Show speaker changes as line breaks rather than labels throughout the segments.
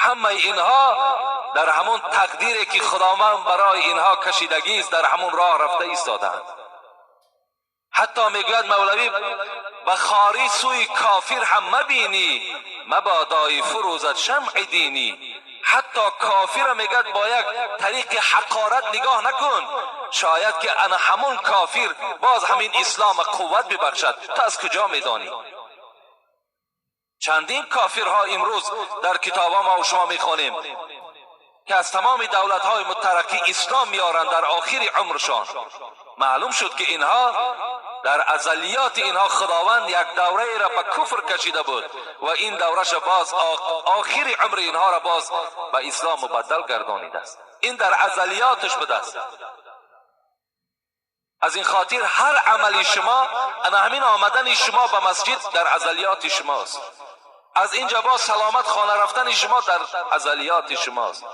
همه اینها در همون تقدیری که خداوند برای اینها کشیدگی است در همون راه رفته ایستادند. حتی میگوید مولوی بخاری سوی کافر هم مبینی مبادای فروزت شمع دینی. حتی کافر میگوید با یک طریق حقارت نگاه نکن، شاید که انا همون کافر باز همین اسلام قوت ببخشد. تو از کجا میدانی؟ چندین کافرها امروز در کتاب ما و شما میخوانیم که از تمام دولت های مترقی اسلام میارند در آخر عمرشان. معلوم شد که اینها در ازلیات اینها خداوند یک دوره را به کفر کشیده بود و این دورش باز آخر عمر اینها را باز به اسلام مبدل گردانیده است. این در ازلیاتش بوده است. از این خاطر هر عملی شما، انا همین آمدن شما به مسجد در ازلیات شماست. از اینجا با سلامت خانه رفتن شما در ازلیات شماست.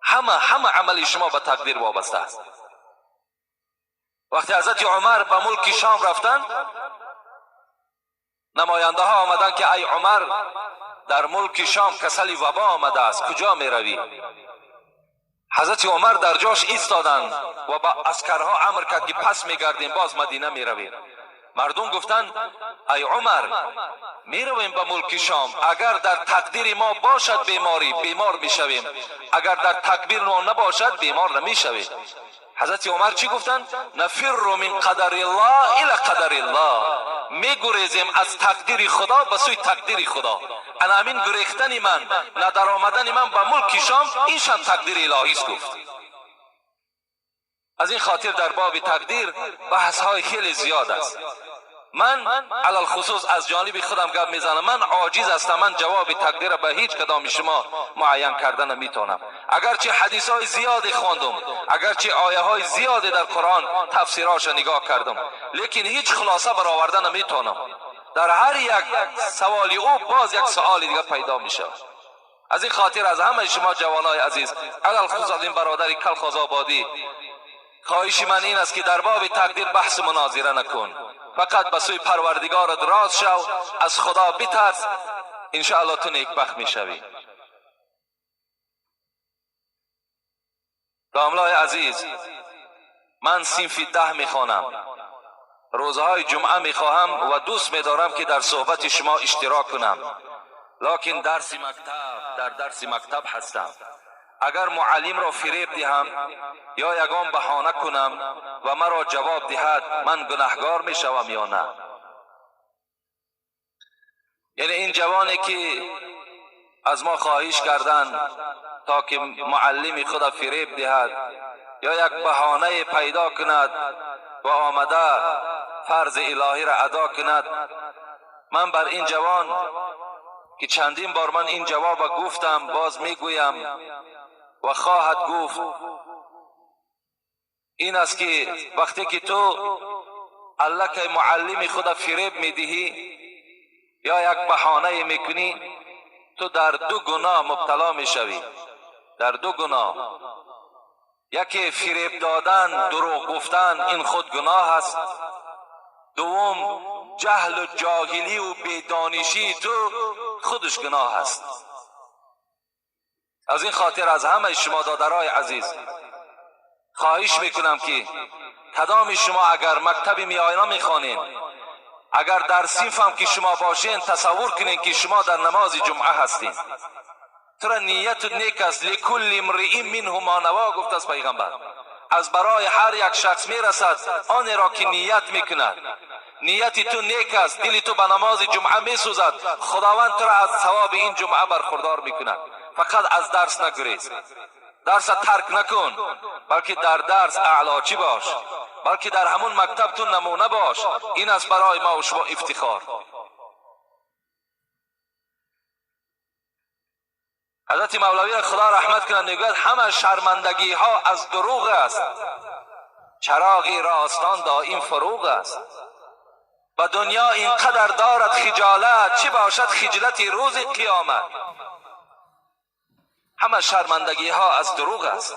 همه عمل شما به تقدیر وابسته است. وقتی حضرت عمر به ملک شام رفتن، نماینده ها آمدن که ای عمر در ملک شام کسل وبا آمده است، کجا می روی؟ حضرت عمر در جاش ایستادند و با عسکرها امر کرد که پس می گردیم، باز مدینه می رویم. مردم گفتند ای عمر می رویم به ملک شام، اگر در تقدیر ما باشد بیماری بیمار می شویم، اگر در تقدیر ما نباشد بیمار نمی شویم. حضرت عمر چی گفتند؟ نفر من قدر الله الى قدر الله. می گریزیم از تقدیر خدا به سوی تقدیر خدا. انا همین گریختن من، ندر آمدن من به ملک شام، اینشان تقدیر الهی است. گفت از این خاطر در باب تقدیر بحث های خیلی زیاد است. من علل خصوص از جانب خودم گپ میزنم، من عاجز هستم، من جواب تقدیر به هیچ کدام شما معین کردن نمیتونم. اگرچه حدیث های زیادی خواندم، اگرچه آیه های زیادی در قرآن تفسیرهاش نگاه کردم، لیکن هیچ خلاصه برآوردن نمیتونم. در هر یک سوالی او باز یک سوال دیگه پیدا میشه. از این خاطر از همه شما جوانای عزیز، علل خصوص از این برادری کلخاز آبادی، خواهش من این است که در باب تقدیر بحث مناظره نکن، فقط به سوی پروردگارت راست شو، از خدا بترس، انشاءالله تو نیکبخت میشوی. داملای عزیز، من صنف 10 میخوانم، روزهای جمعه میخواهم و دوست میدارم که در صحبت شما اشتراک کنم، لکن در درس مکتب هستم. اگر معلم را فریب دهم یا یگان بهانه کنم و مرا جواب دهد، من گناهگار می شوم یا نه؟ یعنی این جوانی که از ما خواهش کردن تا که معلم خود فریب دهد یا یک بهانه پیدا کند و آمده فرض الهی را ادا کند، من بر این جوان که چندین بار من این جواب گفتم باز میگویم و خواهد گفت، این است که وقتی که تو الله که معلم خود فریب میدهی یا یک بهانه میکنی، تو در 2 گناه مبتلا میشوی. در 2 گناه، یکی فریب دادن، دروغ گفتن، این خود گناه است. دوم جهل و جاهلی و بیدانشی تو خودش گناه است. از این خاطر از همه شما دادرای عزیز خواهش میکنم که کدام شما اگر مکتبی میاینا میخوانین، اگر در صنف هم که شما باشین، تصور کنین که شما در نماز جمعه هستین. ترا نیت نیک است، لکل امرئ منه ما نوا گفت از پیغمبر. از برای هر یک شخص میرسد آن را که نیت میکند. نیتی تو نیک است، دلی تو به نماز جمعه میسوزد، خداوند تو را از ثواب این جمعه برخوردار میکند. فقط از درس نگریز، درس ترک نکن، بلکه در درس اعلاچی باش، بلکه در همون مکتب تو نمونه باش. این است برای ما و شما افتخار. حضرت مولوی خدا رحمت کنند میگوید همه شرمندگی ها از دروغ است، چراغی راستان دائم فروغ است. و دنیا اینقدر دارد خجالت، چه باشد خجلت روز قیامت. همه شرمندگی ها از دروغ است.